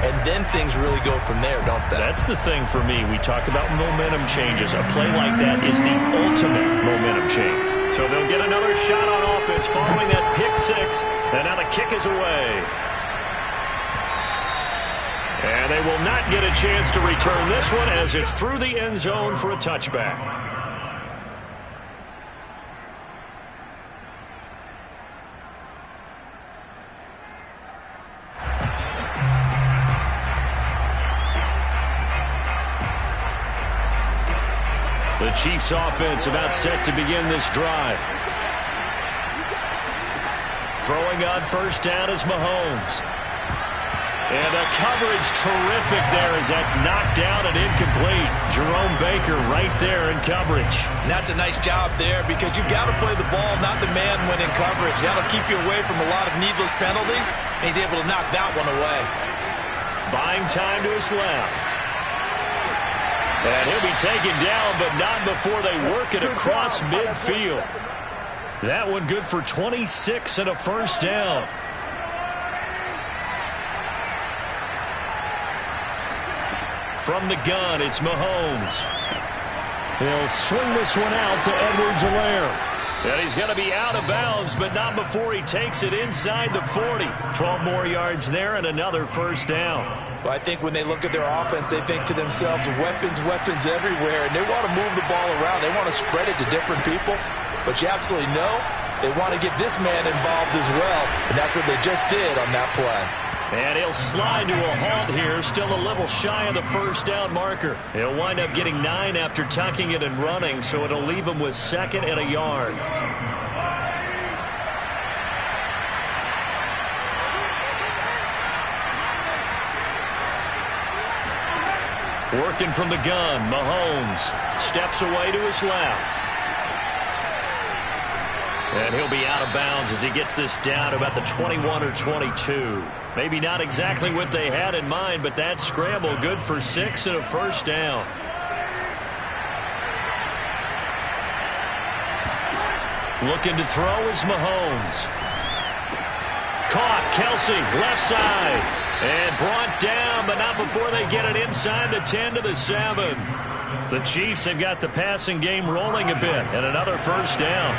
and then things really go from there, don't they? That's the thing for me. We talk about momentum changes. A play like that is the ultimate momentum change. So they'll get another shot on offense following that pick six, and now the kick is away. And they will not get a chance to return this one as it's through the end zone for a touchback. The Chiefs offense about set to begin this drive. Throwing on first down is Mahomes. And the coverage terrific there as that's knocked down and incomplete. Jerome Baker right there in coverage. And that's a nice job there because you've got to play the ball, not the man when in coverage. That'll keep you away from a lot of needless penalties, and he's able to knock that one away. Buying time to his left. And he'll be taken down, but not before they work it across midfield. That one good for 26 and a first down. From the gun, it's Mahomes. He'll swing this one out to Edwards-Helaire. And he's going to be out of bounds, but not before he takes it inside the 40. 12 more yards there and another first down. Well, I think when they look at their offense, they think to themselves, weapons, weapons everywhere, and they want to move the ball around. They want to spread it to different people, but you absolutely know they want to get this man involved as well, and that's what they just did on that play. And he'll slide to a halt here, still a little shy of the first down marker. He'll wind up getting 9 after tucking it and running, so it'll leave him with 2nd and a yard. Working from the gun, Mahomes steps away to his left. And he'll be out of bounds as he gets this down to about the 21 or 22. Maybe not exactly what they had in mind, but that scramble good for 6 and a first down. Looking to throw is Mahomes. Caught, Kelsey, left side. And brought down, but not before they get it inside the 10 to the 7. The Chiefs have got the passing game rolling a bit, and another first down.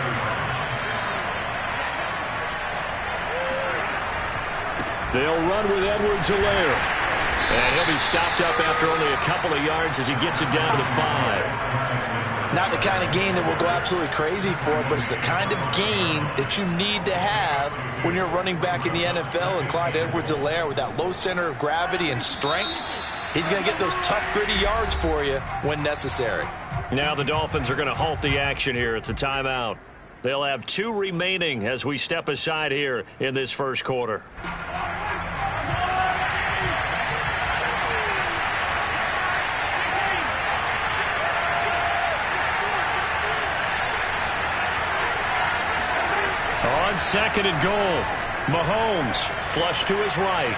They'll run with Edwards-Helaire. And he'll be stopped up after only a couple of yards as he gets it down to the 5. Not the kind of gain that will go absolutely crazy for, but it's the kind of gain that you need to have when you're running back in the NFL. And Clyde Edwards-Helaire, with that low center of gravity and strength, he's going to get those tough, gritty yards for you when necessary. Now the Dolphins are going to halt the action here. It's a timeout. They'll have 2 remaining as we step aside here in this first quarter. On 2nd and goal, Mahomes flush to his right.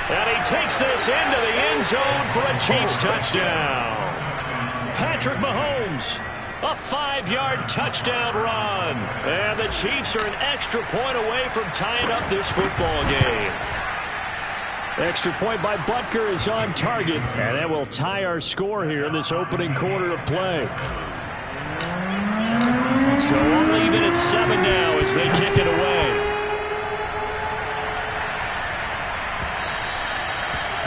And he takes this into the end zone for a Chiefs touchdown. Patrick Mahomes, a 5-yard touchdown run. And the Chiefs are an extra point away from tying up this football game. Extra point by Butker is on target. And that will tie our score here in this opening quarter of play. So only even at 7 now as they kick it away.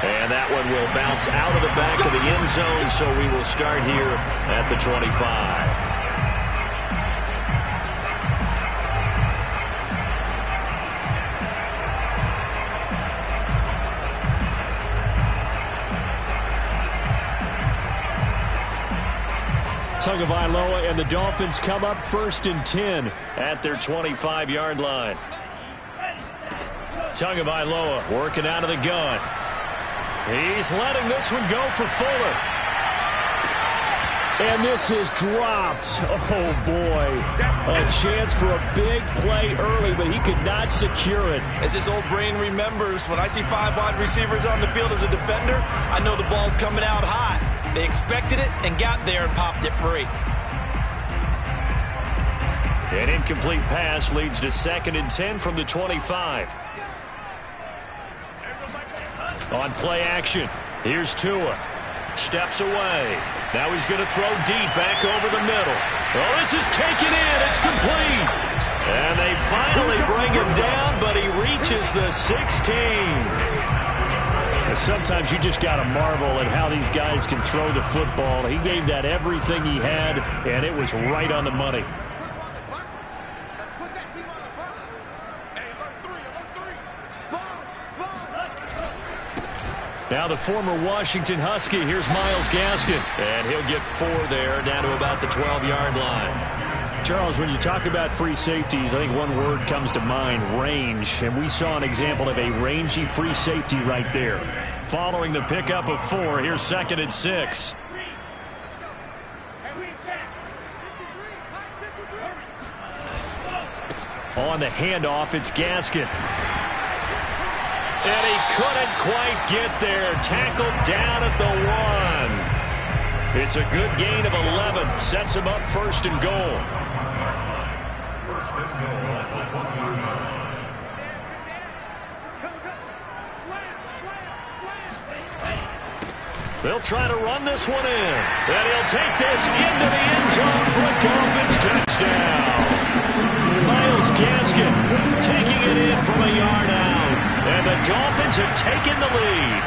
And that one will bounce out of the back of the end zone, so we will start here at the 25. Tagovailoa and the Dolphins come up 1st and 10 at their 25-yard line. Tagovailoa working out of the gun. He's letting this one go for Fuller. And this is dropped. Oh, boy. A chance for a big play early, but he could not secure it. As his old brain remembers, when I see 5 wide receivers on the field as a defender, I know the ball's coming out hot. They expected it and got there and popped it free. An incomplete pass leads to 2nd and 10 from the 25. On play action, here's Tua. Steps away. Now he's going to throw deep back over the middle. Oh, this is taken in. It's complete. And they finally bring him down, but he reaches the 16. Sometimes you just got to marvel at how these guys can throw the football. He gave that everything he had, and it was right on the money. Now the former Washington Husky, here's Myles Gaskin. And he'll get 4 there, down to about the 12-yard line. Charles, when you talk about free safeties, I think one word comes to mind, range. And we saw an example of a rangy free safety right there. Following the pickup of 4, here's 2nd and 6. On the handoff, it's Gaskin. And he couldn't quite get there. Tackled down at the 1. It's a good gain of 11. Sets him up 1st and goal. They'll try to run this one in. And he'll take this into the end zone for a Dolphins touchdown. Myles Gaskin taking it in from a yard out. And the Dolphins have taken the lead.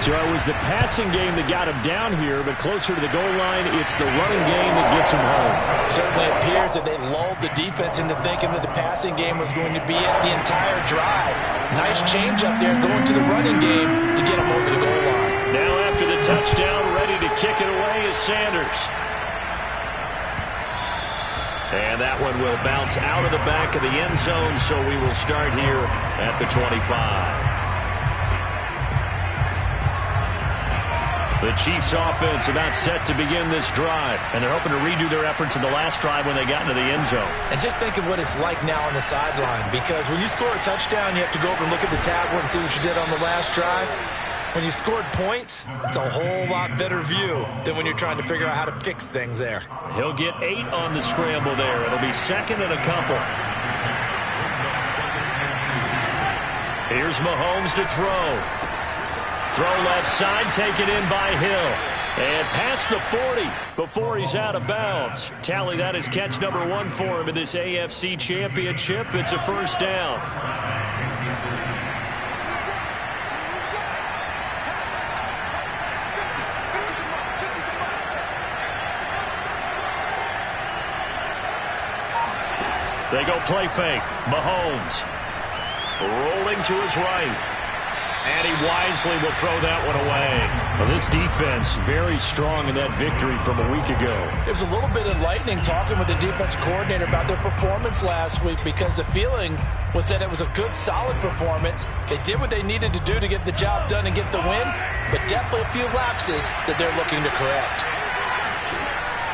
So it was the passing game that got him down here, but closer to the goal line, it's the running game that gets him home. Certainly appears that they lulled the defense into thinking that the passing game was going to be it the entire drive. Nice change up there going to the running game to get him over the goal line. Now after the touchdown, ready to kick it away is Sanders. And that one will bounce out of the back of the end zone, so we will start here at the 25. The Chiefs offense about set to begin this drive, and they're hoping to redo their efforts in the last drive when they got into the end zone. And just think of what it's like now on the sideline, because when you score a touchdown, you have to go over and look at the tablet and see what you did on the last drive. When you scored points, it's a whole lot better view than when you're trying to figure out how to fix things there. He'll get 8 on the scramble there. It'll be 2nd and a couple. Here's Mahomes to throw. Throw left side, taken in by Hill. And past the 40 before he's out of bounds. Tally that is catch number 1 for him in this AFC Championship. It's a 1st down. They go play fake. Mahomes rolling to his right. And he wisely will throw that one away. Well, this defense very strong in that victory from a week ago. It was a little bit enlightening talking with the defense coordinator about their performance last week, because the feeling was that it was a good, solid performance. They did what they needed to do to get the job done and get the win, but definitely a few lapses that they're looking to correct.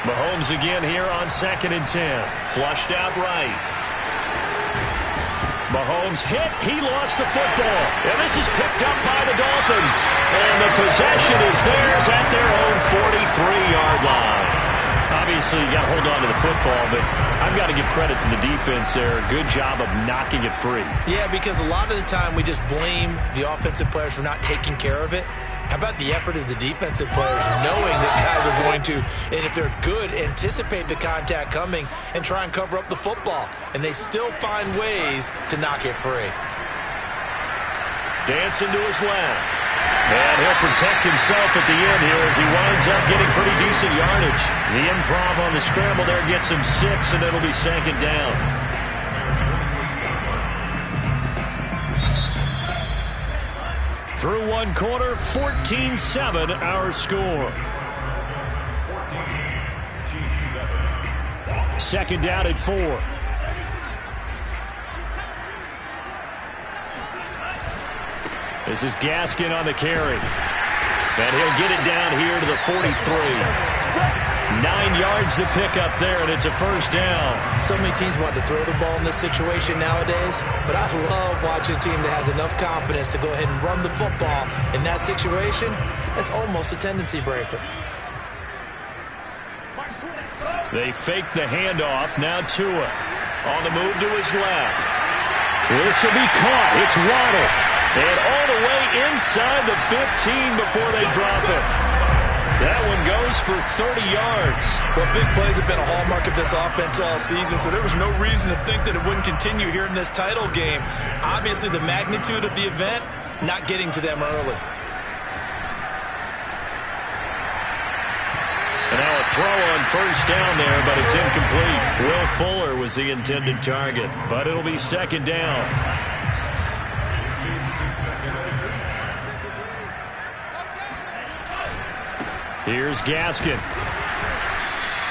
Mahomes again here on 2nd and 10. Flushed out right. Mahomes hit. He lost the football. And this is picked up by the Dolphins. And the possession is theirs at their own 43-yard line. Obviously, you got to hold on to the football, but I've got to give credit to the defense there. Good job of knocking it free. Yeah, because a lot of the time we just blame the offensive players for not taking care of it. How about the effort of the defensive players knowing that guys are going to, and if they're good, anticipate the contact coming and try and cover up the football. And they still find ways to knock it free. Dancing to his left. And he'll protect himself at the end here as he winds up getting pretty decent yardage. The improv on the scramble there gets him 6, and it'll be 2nd down. Through one quarter, 14-7 our score. 2nd down at 4. This is Gaskin on the carry. And he'll get it down here to the 43. 9 yards to pick up there, and it's a 1st down. So many teams want to throw the ball in this situation nowadays, but I love watching a team that has enough confidence to go ahead and run the football. In that situation, that's almost a tendency breaker. They fake the handoff. Now Tua on the move to his left. This will be caught. It's Waddle. And all the way inside the 15 before they drop it. That one goes for 30 yards. Well, big plays have been a hallmark of this offense all season, so there was no reason to think that it wouldn't continue here in this title game. Obviously, the magnitude of the event, not getting to them early. And now a throw on first down there, but it's incomplete. Will Fuller was the intended target, but it'll be second down. Here's Gaskin.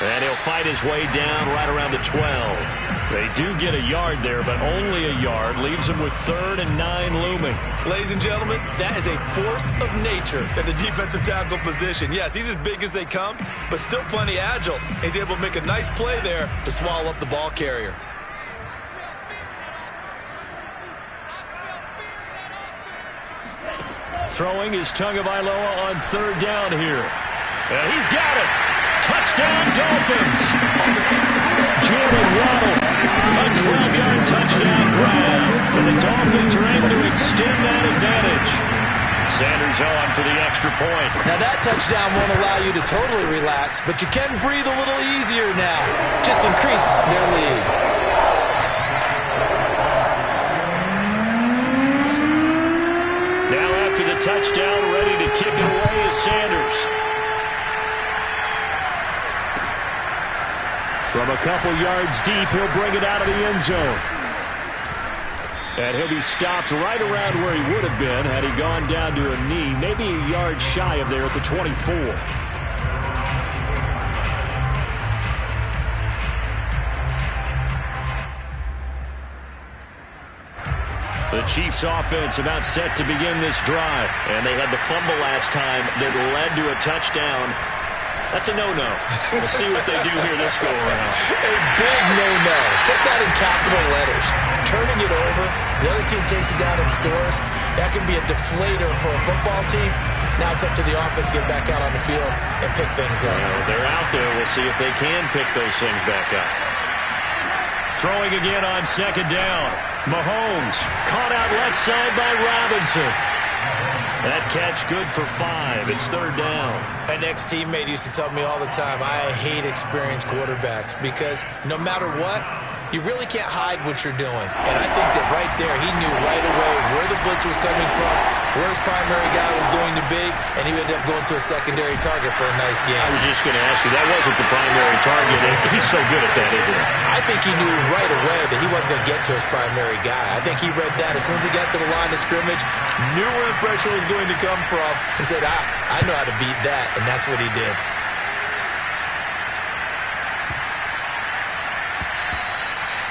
And he'll fight his way down right around the 12. They do get a yard there, but only a yard. Leaves them with 3rd and 9 looming. Ladies and gentlemen, that is a force of nature in the defensive tackle position. Yes, he's as big as they come, but still plenty agile. He's able to make a nice play there to swallow up the ball carrier. Throwing is Tagovailoa on 3rd down here. And he's got it. Touchdown, Dolphins. Jalen Waddle, a 12-yard touchdown grab. And the Dolphins are able to extend that advantage. Sanders on for the extra point. Now that touchdown won't allow you to totally relax, but you can breathe a little easier now. Just increased their lead. Now after the touchdown, ready to kick it away is Sanders. From a couple yards deep, he'll bring it out of the end zone. And he'll be stopped right around where he would have been had he gone down to a knee, maybe a yard shy of there at the 24. The Chiefs offense about set to begin this drive. And they had the fumble last time that led to a touchdown. That's a no-no. We'll see what they do here this go-around. A big no-no. Put that in capital letters. Turning it over, the other team takes it down and scores. That can be a deflator for a football team. Now it's up to the offense to get back out on the field and pick things up. They're out there. We'll see if they can pick those things back up. Throwing again on 2nd down. Mahomes caught out left side by Robinson. That catch good for 5. It's 3rd down. An ex-teammate used to tell me all the time, I hate experienced quarterbacks because no matter what, you really can't hide what you're doing. And I think that right there, he knew right away where the blitz was coming from, where his primary guy was going to be, and he ended up going to a secondary target for a nice game. I was just going to ask you, that wasn't the primary target. He's so good at that, isn't he? I think he knew right away that he wasn't going to get to his primary guy. I think he read that as soon as he got to the line of scrimmage, knew where the pressure was going to come from, and said, I know how to beat that, and that's what he did.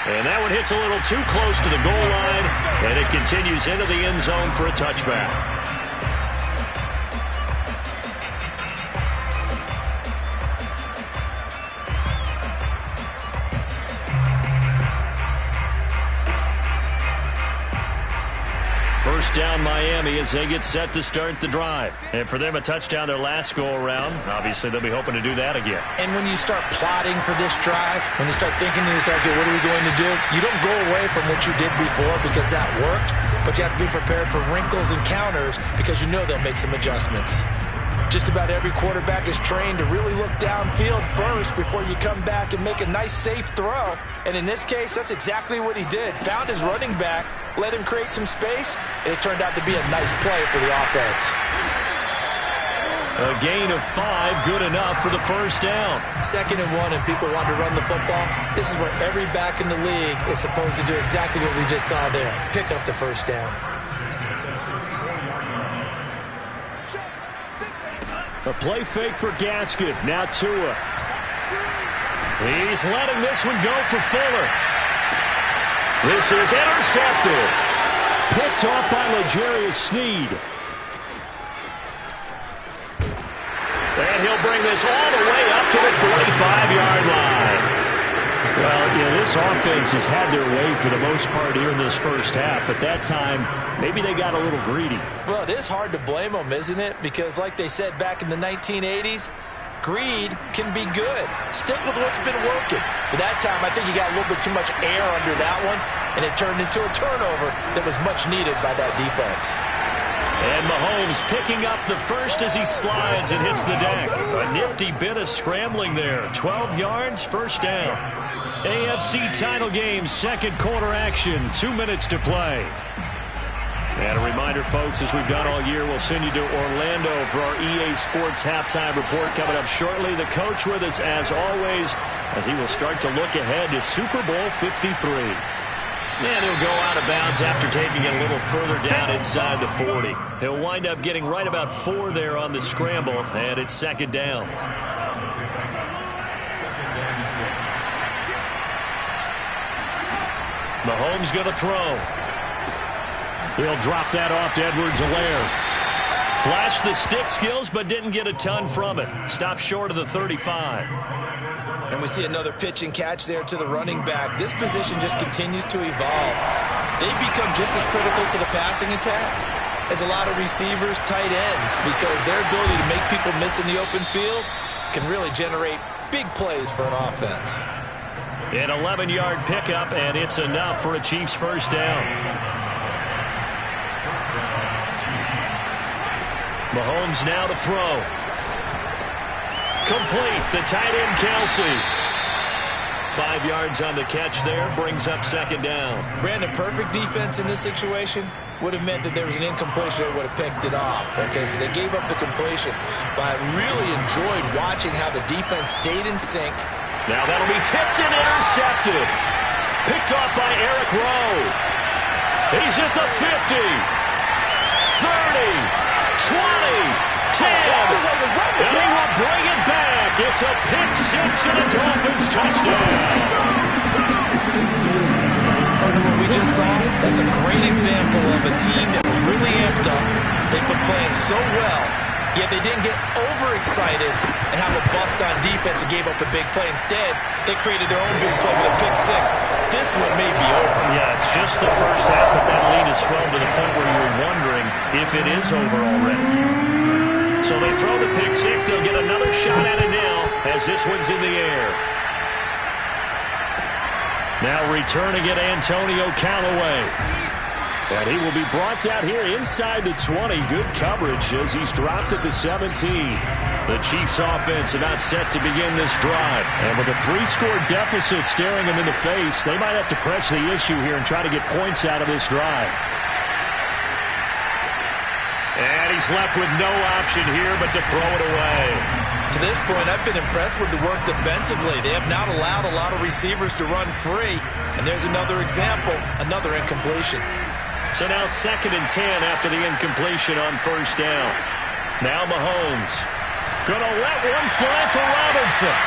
And that one hits a little too close to the goal line, and it continues into the end zone for a touchback. First down Miami as they get set to start the drive. And for them, a touchdown their last go-around. Obviously, they'll be hoping to do that again. And when you start plotting for this drive, when you start thinking to yourself, okay, what are we going to do? You don't go away from what you did before because that worked, but you have to be prepared for wrinkles and counters because you know they'll make some adjustments. Just about every quarterback is trained to really look downfield first before you come back and make a nice, safe throw. And in this case, that's exactly what he did. Found his running back, let him create some space, and it turned out to be a nice play for the offense. A gain of 5, good enough for the first down. 2nd and 1, and people want to run the football. This is where every back in the league is supposed to do exactly what we just saw there. Pick up the first down. A play fake for Gaskin. Now Tua. He's letting this one go for Fuller. This is intercepted. Picked off by L'Jarius Sneed. And he'll bring this all the way up to the 45-yard line. Well, yeah, this offense has had their way for the most part here in this first half, but that time, maybe they got a little greedy. Well, it is hard to blame them, isn't it? Because like they said back in the 1980s, greed can be good. Stick with what's been working. But that time, I think you got a little bit too much air under that one. and it turned into a turnover that was much needed by that defense. And Mahomes picking up the first as he slides and hits the deck. A nifty bit of scrambling there. 12 yards, first down. AFC title game, second quarter action. 2 minutes to play. And a reminder, folks, as we've done all year, we'll send you to Orlando for our EA Sports halftime report coming up shortly. The coach with us, as always, as he will start to look ahead to Super Bowl 53. And he'll go out of bounds after taking it a little further down inside the 40. He'll wind up getting right about 4 there on the scramble, and it's second down. Mahomes going to throw. He'll drop that off to Edwards-Helaire. Flashed the stick skills, but didn't get a ton from it. Stopped short of the 35. And we see another pitch and catch there to the running back. This position just continues to evolve. They become just as critical to the passing attack as a lot of receivers, tight ends, because their ability to make people miss in the open field can really generate big plays for an offense. An 11-yard pickup, and it's enough for a Chiefs first down. Mahomes now to throw. Complete, the tight end Kelsey. 5 yards on the catch there, brings up second down. Brandon, perfect defense in this situation would have meant that there was an incompletion that would have picked it off. Okay, so they gave up the completion, but I really enjoyed watching how the defense stayed in sync. Now that'll be tipped and intercepted. Picked off by Eric Rowe. He's at the 50, 30, 20. 10, and he will bring it back. It's a pick six and a Dolphins touchdown. Part of what we just saw, that's a great example of a team that was really amped up. They've been playing so well, yet they didn't get overexcited and have a bust on defense and gave up a big play. Instead, they created their own big play with a pick six. This one may be over. Yeah, it's just the first half, but that lead has swelled to the point where you're wondering if it is over already. So they throw the pick six. They'll get another shot at it now as this one's in the air. Now returning it, Antonio Callaway. And he will be brought down here inside the 20. Good coverage as he's dropped at the 17. The Chiefs offense about set to begin this drive. And with a 3-score deficit staring them in the face, they might have to press the issue here and try to get points out of this drive. And he's left with no option here but to throw it away. To this point, I've been impressed with the work defensively. They have not allowed a lot of receivers to run free. And there's another example, another incompletion. So now 2nd and 10 after the incompletion on first down. Now Mahomes. Gonna let one fly for Robinson.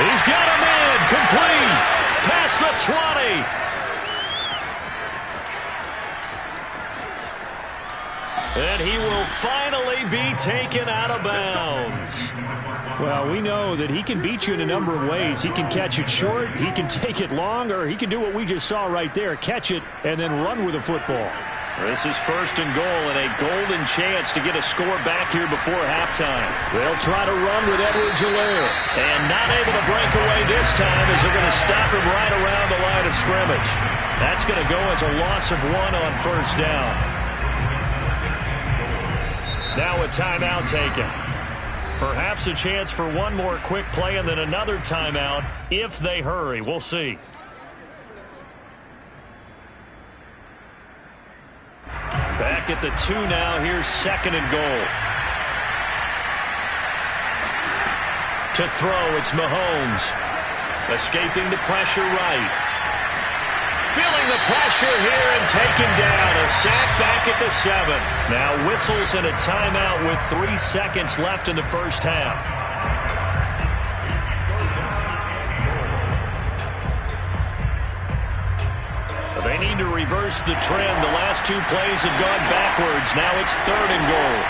He's got a man complete. Past the 20. And he will finally be taken out of bounds. Well, we know that he can beat you in a number of ways. He can catch it short, he can take it long, or he can do what we just saw right there, catch it and then run with the football. This is 1st and goal and a golden chance to get a score back here before halftime. They'll try to run with Edwards-Helaire. And not able to break away this time as they're going to stop him right around the line of scrimmage. That's going to go as a loss of 1 on first down. Now a timeout taken. Perhaps a chance for one more quick play and then another timeout if they hurry. We'll see. Back at the 2 now. Here's 2nd and goal. To throw, it's Mahomes. Escaping the pressure right. Feeling the pressure here and taken down. A sack back at the 7. Now whistles and a timeout with 3 seconds left in the first half. They need to reverse the trend. The last 2 plays have gone backwards. Now it's 3rd and goal.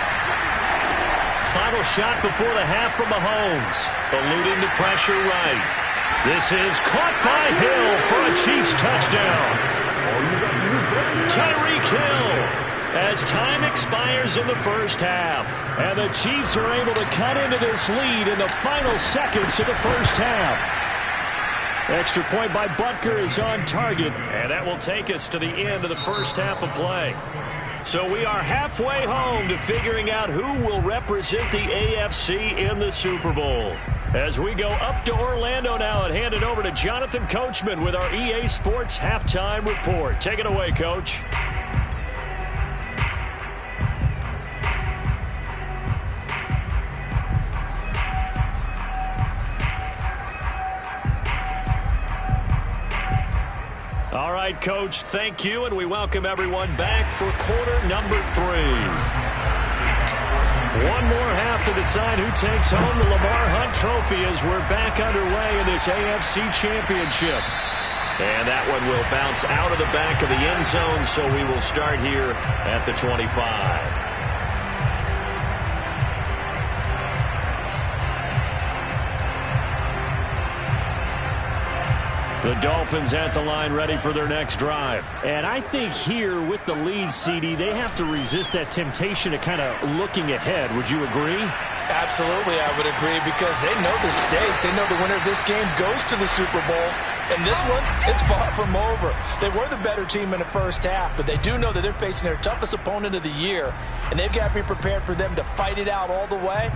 Final shot before the half from Mahomes. Eluding the pressure right. This is caught by Hill for a Chiefs touchdown. Tyreek Hill as time expires in the first half. And the Chiefs are able to cut into this lead in the final seconds of the first half. Extra point by Butker is on target, and that will take us to the end of the first half of play. So we are halfway home to figuring out who will represent the AFC in the Super Bowl. As we go up to Orlando now and hand it over to Jonathan Coachman with our EA Sports Halftime Report. Take it away, Coach. All right, Coach, thank you, and we welcome everyone back for quarter number 3. One more half to decide who takes home the Lamar Hunt Trophy as we're back underway in this AFC Championship. And that one will bounce out of the back of the end zone, so we will start here at the 25. The Dolphins at the line ready for their next drive. And I think here with the lead, CD, they have to resist that temptation of kind of looking ahead. Would you agree? Absolutely, I would agree, because they know the stakes. They know the winner of this game goes to the Super Bowl. And this one, it's far from over. They were the better team in the first half, but they do know that they're facing their toughest opponent of the year. And they've got to be prepared for them to fight it out all the way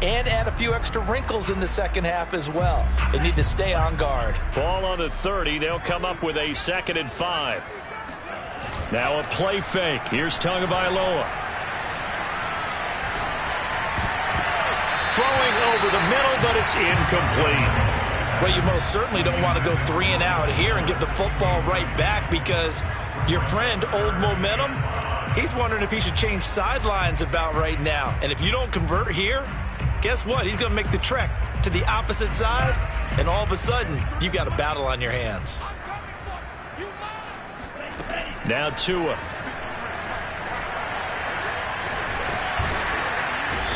and add a few extra wrinkles in the second half as well. They need to stay on guard. Ball on the 30. They'll come up with a 2nd and 5. Now a play fake. Here's Tagovailoa. Throwing over the middle, but it's incomplete. Well, you most certainly don't want to go 3 and out here and give the football right back, because your friend, Old Momentum, he's wondering if he should change sidelines about right now. And if you don't convert here, guess what? He's going to make the trek to the opposite side, and all of a sudden, you've got a battle on your hands. Now Tua.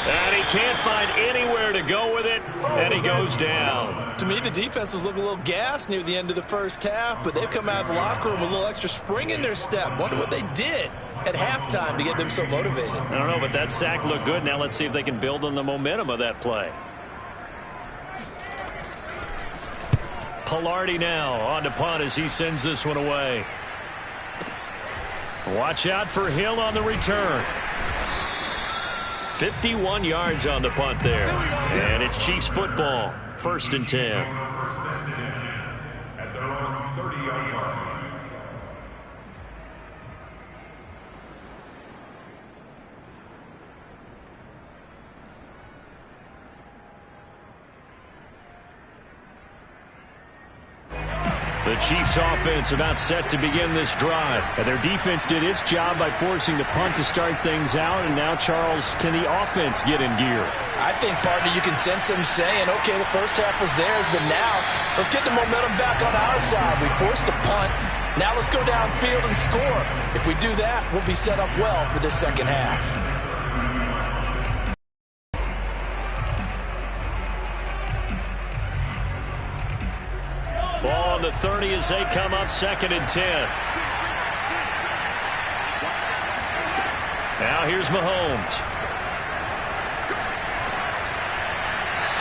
And he can't find anywhere to go with it, and he goes down. To me, the defense was looking a little gassed near the end of the first half, but they've come out of the locker room with a little extra spring in their step. Wonder what they did at halftime to get them so motivated. I don't know, but that sack looked good. Now let's see if they can build on the momentum of that play. Pilardi now on to punt as he sends this one away. Watch out for Hill on the return. 51 yards on the punt there. And it's Chiefs football. 1st and 10. At their own 30-yard line. The Chiefs offense about set to begin this drive. And their defense did its job by forcing the punt to start things out. And now, Charles, can the offense get in gear? I think, partner, you can sense them saying, okay, the first half was theirs, but now let's get the momentum back on our side. We forced a punt. Now let's go downfield and score. If we do that, we'll be set up well for this second half. Ball on the 30 as they come up 2nd and 10. Now here's Mahomes.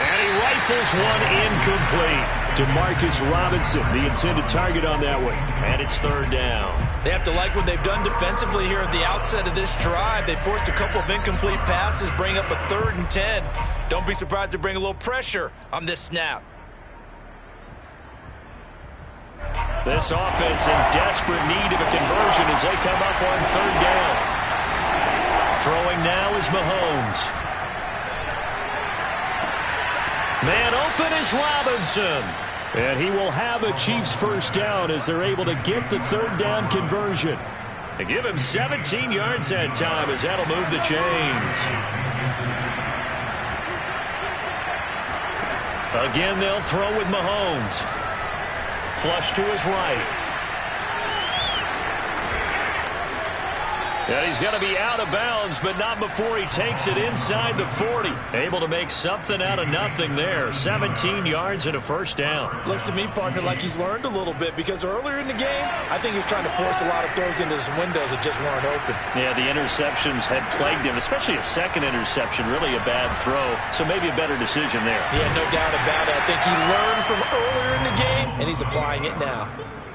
And he rifles one incomplete. DeMarcus Robinson, the intended target on that one. And it's 3rd down. They have to like what they've done defensively here at the outset of this drive. They forced a couple of incomplete passes, bring up a 3rd and 10. Don't be surprised to bring a little pressure on this snap. This offense in desperate need of a conversion as they come up on 3rd down. Throwing now is Mahomes. Man open is Robinson. And he will have a Chiefs 1st down as they're able to get the 3rd down conversion. They give him 17 yards that time as that'll move the chains. Again, they'll throw with Mahomes. Flush to his right. And he's going to be out of bounds, but not before he takes it inside the 40. Able to make something out of nothing there. 17 yards and a first down. Looks to me, partner, like he's learned a little bit, because earlier in the game, I think he was trying to force a lot of throws into some windows that just weren't open. Yeah, the interceptions had plagued him, especially a second interception. Really a bad throw, so maybe a better decision there. Yeah, no doubt about it. I think he learned from earlier in the game, and he's applying it now.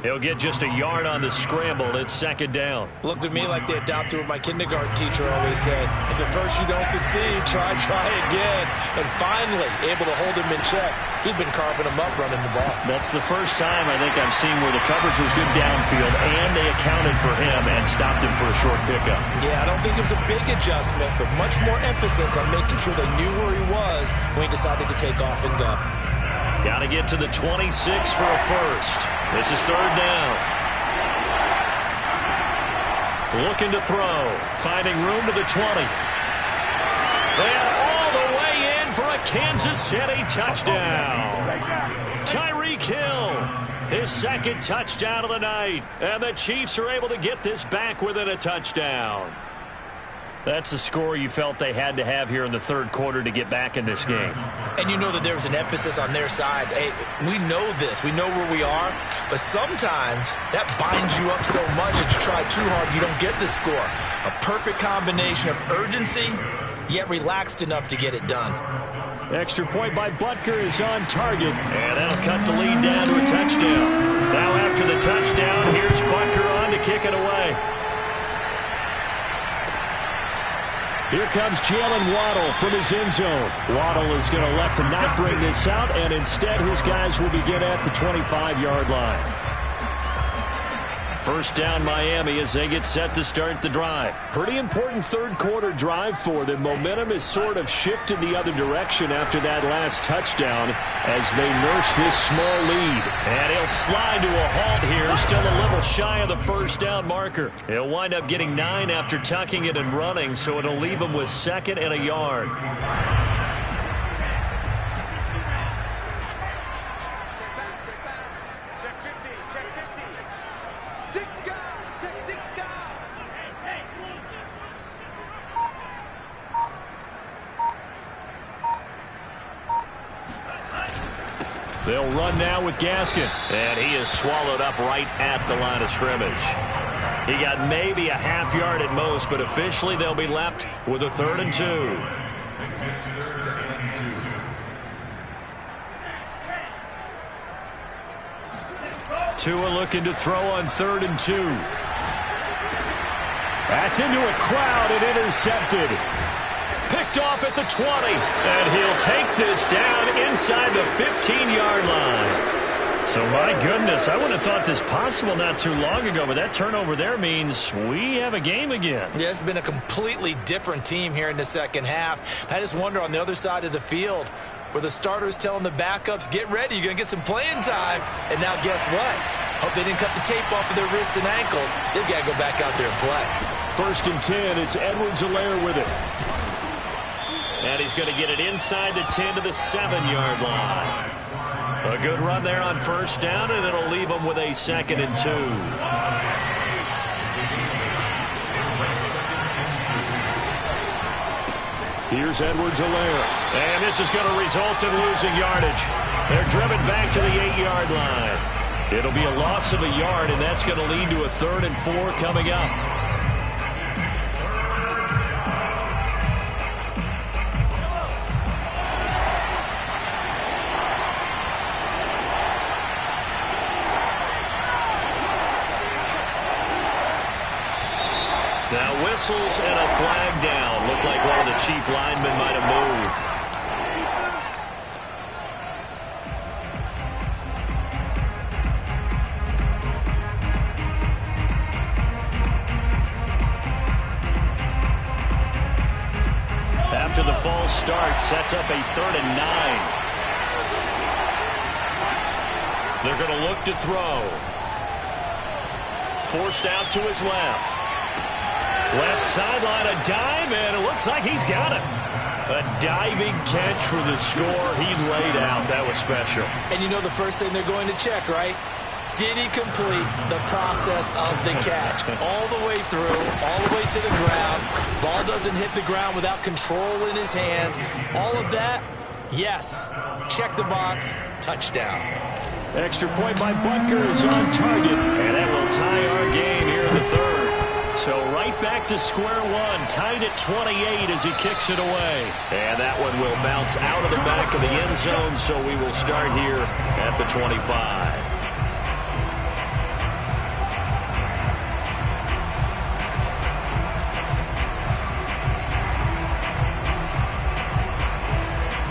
He'll get just a yard on the scramble. It's second down. Looked to me like they adopted what my kindergarten teacher always said. If at first you don't succeed, try again. And finally, able to hold him in check. He's been carving him up running the ball. That's the first time I think I've seen where the coverage was good downfield, and they accounted for him and stopped him for a short pickup. Yeah, I don't think it was a big adjustment, but much more emphasis on making sure they knew where he was when he decided to take off and go. Got to get to the 26 for a first. This is third down. Looking to throw. Finding room to the 20. And all the way in for a Kansas City touchdown. Tyreek Hill, his second touchdown of the night. And the Chiefs are able to get this back within a touchdown. That's a score you felt they had to have here in the third quarter to get back in this game. And you know that there's an emphasis on their side. Hey, we know this. We know where we are. But sometimes that binds you up so much that you try too hard, you don't get the score. A perfect combination of urgency, yet relaxed enough to get it done. Extra point by Butker is on target. And that'll cut the lead down to a touchdown. Now after the touchdown, here's Butker on to kick it away. Here comes Jalen Waddle from his end zone. Waddle is going to elect to not bring this out, and instead his guys will begin at the 25-yard line. First down Miami as they get set to start the drive. Pretty important third quarter drive for them. Momentum has sort of shifted the other direction after that last touchdown as they nurse this small lead. And he'll slide to a halt here, still a little shy of the first down marker. He'll wind up getting 9 after tucking it and running, so it'll leave him with second and a yard. They'll run now with Gaskin. And he is swallowed up right at the line of scrimmage. He got maybe a half yard at most, but officially they'll be left with a 3rd and 2. Tua looking to throw on 3rd and 2. That's into a crowd and intercepted. Picked off at the 20, and he'll take this down inside the 15-yard line. So, my goodness, I wouldn't have thought this possible not too long ago, but that turnover there means we have a game again. Yeah, it's been a completely different team here in the second half. I just wonder on the other side of the field where the starters telling the backups, get ready, you're going to get some playing time. And now guess what? Hope they didn't cut the tape off of their wrists and ankles. They've got to go back out there and play. 1st and 10, it's Edwards-Helaire with it. And he's going to get it inside the 10 to the 7-yard line. A good run there on first down, and it'll leave him with a 2nd and 2. Here's Edwards-Helaire. And this is going to result in losing yardage. They're driven back to the 8-yard line. It'll be a loss of a yard, and that's going to lead to a 3rd and 4 coming up. Now whistles and a flag down. Looked like one of the Chief linemen might have moved. After the false start, sets up a 3rd and 9. They're going to look to throw. Forced out to his left. Left sideline, a dive, and it looks like he's got it. A diving catch for the score he laid out. That was special. And you know the first thing they're going to check, right? Did he complete the process of the catch? All the way through, all the way to the ground. Ball doesn't hit the ground without control in his hands. All of that, yes. Check the box, touchdown. Extra point by Butker is on target, and that will tie our game here in the third. So right back to square one, tied at 28 as he kicks it away. And that one will bounce out of the back of the end zone, so we will start here at the 25.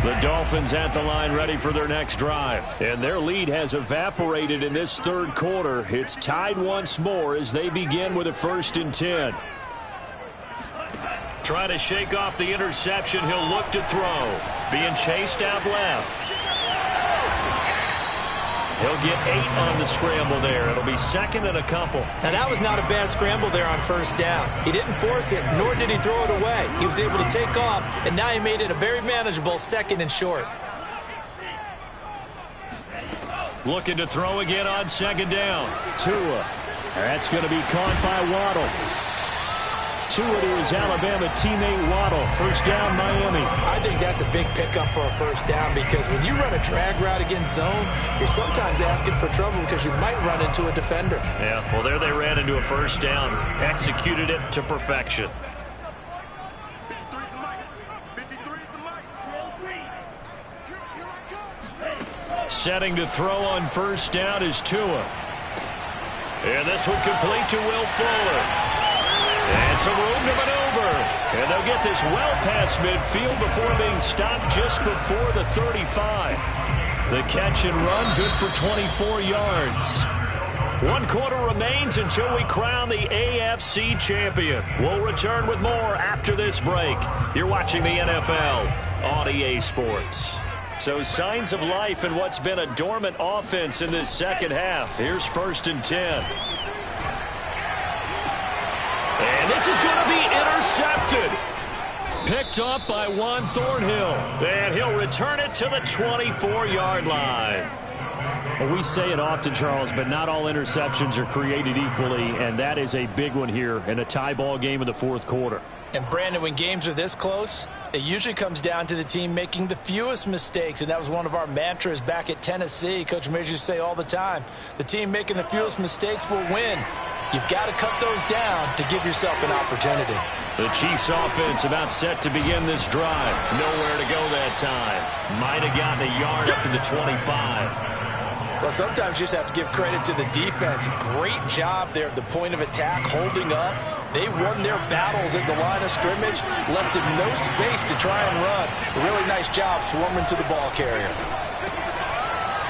The Dolphins at the line ready for their next drive. And their lead has evaporated in this third quarter. It's tied once more as they begin with a 1st and 10. Trying to shake off the interception. He'll look to throw. Being chased out left. He'll get 8 on the scramble there. It'll be 2nd and a couple. Now, that was not a bad scramble there on 1st down. He didn't force it, nor did he throw it away. He was able to take off, and now he made it a very manageable 2nd and short. Looking to throw again on 2nd down. Tua. That's going to be caught by Waddle. Tua to his Alabama teammate Waddle. 1st down, Miami. I think that's a big pickup for a 1st down because when you run a drag route against zone, you're sometimes asking for trouble because you might run into a defender. Yeah, well, there they ran into a 1st down. Executed it to perfection. Setting to throw on 1st down is Tua. And this one complete to Will Fuller. And some room to maneuver. And they'll get this well past midfield before being stopped just before the 35. The catch and run good for 24 yards. 1 quarter remains until we crown the AFC champion. We'll return with more after this break. You're watching the NFL on EA Sports. So signs of life in what's been a dormant offense in this second half. Here's 1st and 10. And this is going to be intercepted. Picked up by Juan Thornhill. And he'll return it to the 24-yard line. Well, we say it often, Charles, but not all interceptions are created equally, and that is a big one here in a tie ball game in the 4th quarter. And, Brandon, when games are this close, it usually comes down to the team making the fewest mistakes, and that was one of our mantras back at Tennessee. Coach Mears used to say all the time, the team making the fewest mistakes will win. You've got to cut those down to give yourself an opportunity. The Chiefs offense about set to begin this drive. Nowhere to go that time. Might have gotten a yard up to the 25. Well, sometimes you just have to give credit to the defense. Great job there at the point of attack, holding up. They won their battles at the line of scrimmage, left him no space to try and run. A really nice job swarming to the ball carrier.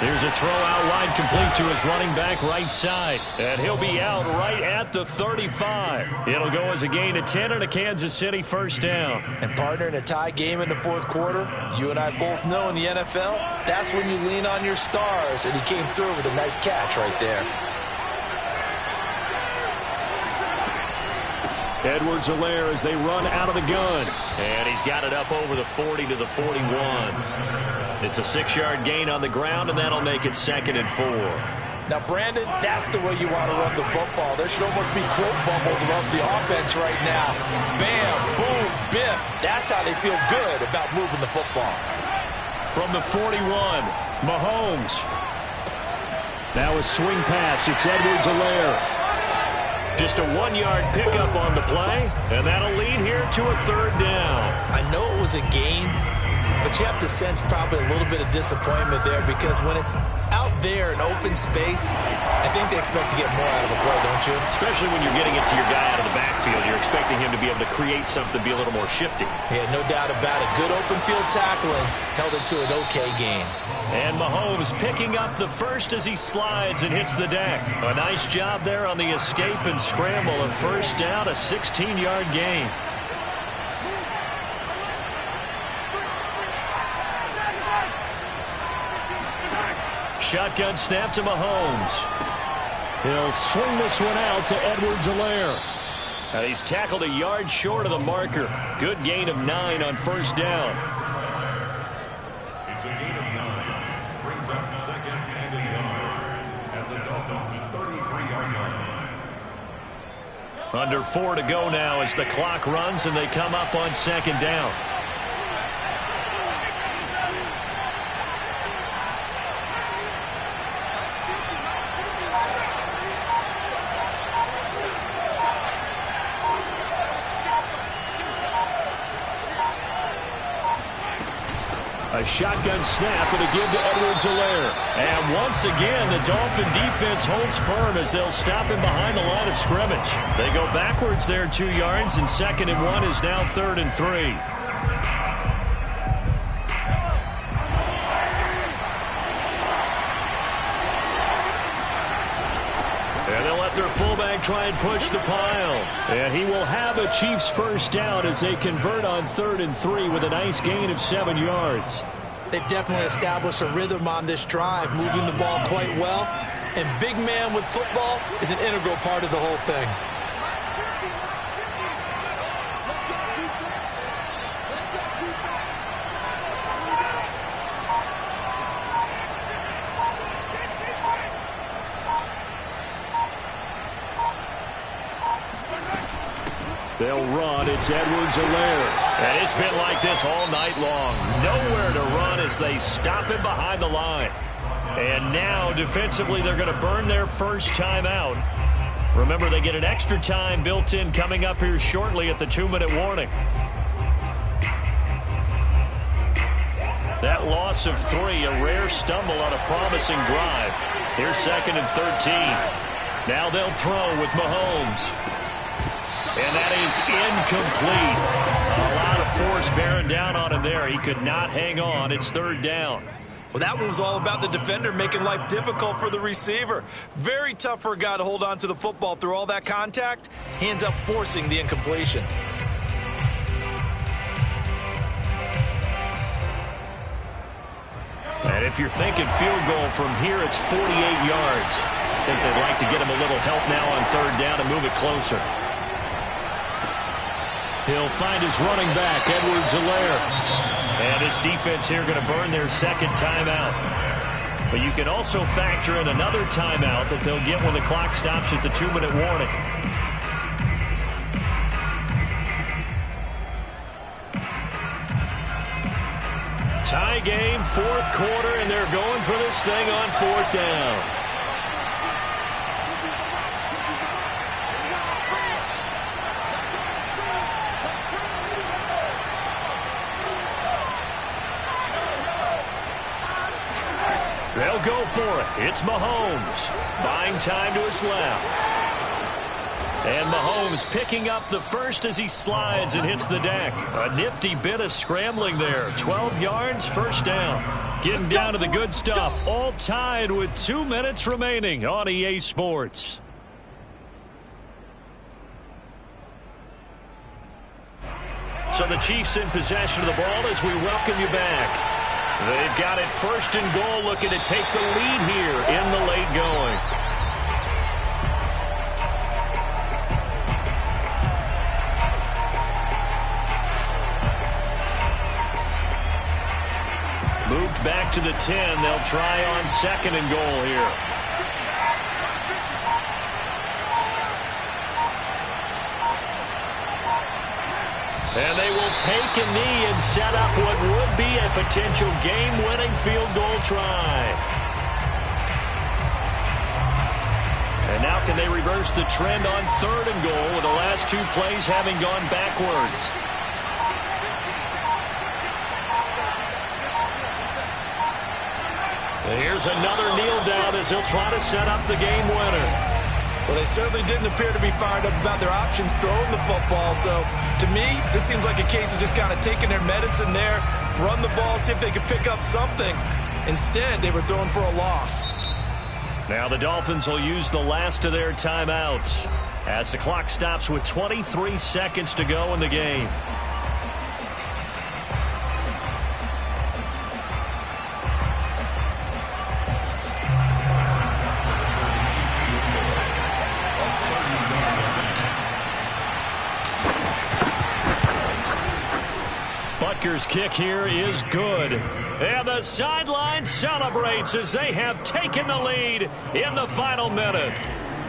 Here's a throw out wide complete to his running back right side. And he'll be out right at the 35. It'll go as a gain of 10 and a Kansas City 1st down. And partner, in a tie game in the 4th quarter, you and I both know in the NFL, that's when you lean on your stars. And he came through with a nice catch right there. Edwards-Helaire as they run out of the gun. And he's got it up over the 40 to the 41. It's a 6-yard gain on the ground, and that'll make it 2nd and 4. Now, Brandon, that's the way you want to run the football. There should almost be quote bubbles about the offense right now. Bam, boom, biff. That's how they feel good about moving the football. From the 41, Mahomes. Now a swing pass. It's Edwards-Helaire. Just a 1-yard pickup on the play, and that'll lead here to a 3rd down. I know it was a gain, but you have to sense probably a little bit of disappointment there because when it's out there in open space, I think they expect to get more out of a play, don't you? Especially when you're getting it to your guy out of the backfield. You're expecting him to be able to create something, be a little more shifty. Yeah, no doubt about it. Good open field tackling held it to an okay gain. And Mahomes picking up the first as he slides and hits the deck. A nice job there on the escape and scramble. A 1st down, a 16-yard gain. Shotgun snap to Mahomes. He'll swing this one out to Edwards-Helaire. He's tackled a yard short of the marker. Good gain of 9 on 1st down. It's a gain of 9. Brings up 2nd and a yard at the Dolphins' 33-yard line. Under 4 to go now as the clock runs and they come up on second down. A shotgun snap and a give to Edwards-Helaire. And once again, the Dolphin defense holds firm as they'll stop him behind the line of scrimmage. They go backwards there 2 yards, and 2nd and 1 is now 3rd and 3. And they'll let their fullback try and push the pile. And he will have a Chiefs first down as they convert on 3rd and 3 with a nice gain of 7 yards. They've definitely established a rhythm on this drive, moving the ball quite well. And big man with football is an integral part of the whole thing. They'll run. It's Edwards-Helaire. And it's been like this all night long. Nowhere to run as they stop him behind the line. And now, defensively, they're going to burn their first time out. Remember, they get an extra time built in coming up here shortly at the 2-minute warning. That loss of 3, a rare stumble on a promising drive. Here's 2nd and 13. Now they'll throw with Mahomes. And that is incomplete. A lot of force bearing down on him there. He could not hang on. It's 3rd down. Well, that one was all about the defender making life difficult for the receiver. Very tough for a guy to hold on to the football through all that contact. He ends up forcing the incompletion. And if you're thinking field goal from here, it's 48 yards. I think they'd like to get him a little help now on 3rd down and move it closer. He'll find his running back, Edwards-Helaire. And his defense here going to burn their 2nd timeout. But you can also factor in another timeout that they'll get when the clock stops at the 2-minute warning. Tie game, 4th quarter, and they're going for this thing on 4th down. They'll go for it. It's Mahomes. Buying time to his left. And Mahomes picking up the first as he slides and hits the deck. A nifty bit of scrambling there. 12 yards, 1st down. Getting down to the good stuff. All tied with 2 minutes remaining on EA Sports. So the Chiefs in possession of the ball as we welcome you back. They've got it 1st and goal, looking to take the lead here in the late going. Moved back to the 10. They'll try on 2nd and goal here. And they will take a knee and set up what would be a potential game-winning field goal try. And now can they reverse the trend on 3rd and goal with the last 2 plays having gone backwards? And here's another kneel down as he'll try to set up the game winner. Well, they certainly didn't appear to be fired up about their options throwing the football. So, to me, this seems like a case of just kind of taking their medicine there, run the ball, see if they could pick up something. Instead, they were throwing for a loss. Now the Dolphins will use the last of their timeouts as the clock stops with 23 seconds to go in the game. Rutgers' kick here is good. And the sideline celebrates as they have taken the lead in the final minute.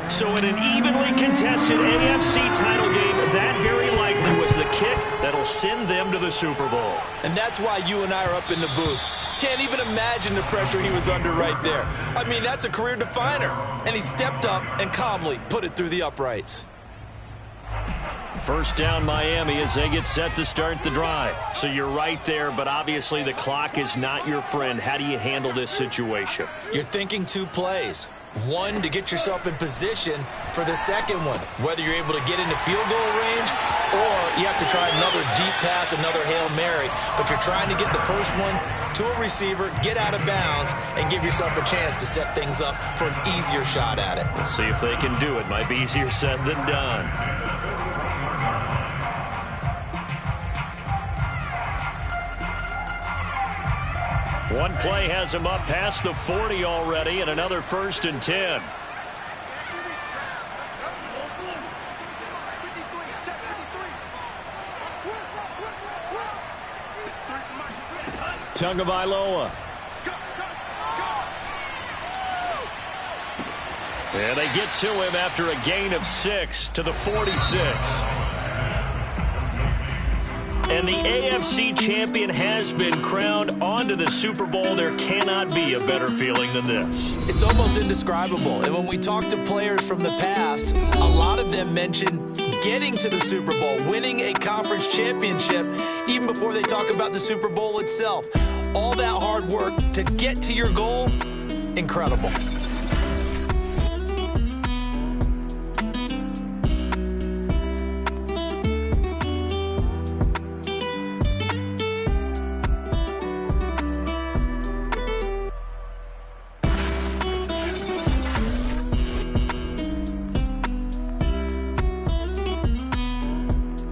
So in an evenly contested AFC title game, that very likely was the kick that'll send them to the Super Bowl. And that's why you and I are up in the booth. Can't even imagine the pressure he was under right there. I mean, that's a career definer. And he stepped up and calmly put it through the uprights. First down Miami as they get set to start the drive. So you're right there, but obviously the clock is not your friend. How do you handle this situation? You're thinking 2 plays. One, to get yourself in position for the second one, whether you're able to get into field goal range or you have to try another deep pass, another Hail Mary. But you're trying to get the first one to a receiver, get out of bounds, and give yourself a chance to set things up for an easier shot at it. We'll see if they can do it. Might be easier said than done. One play has him up past the 40 already, and another 1st and 10. Tagovailoa. And they get to him after a gain of 6 to the 46. And the AFC champion has been crowned onto the Super Bowl. There cannot be a better feeling than this. It's almost indescribable. And when we talk to players from the past, a lot of them mention getting to the Super Bowl, winning a conference championship, even before they talk about the Super Bowl itself. All that hard work to get to your goal, incredible.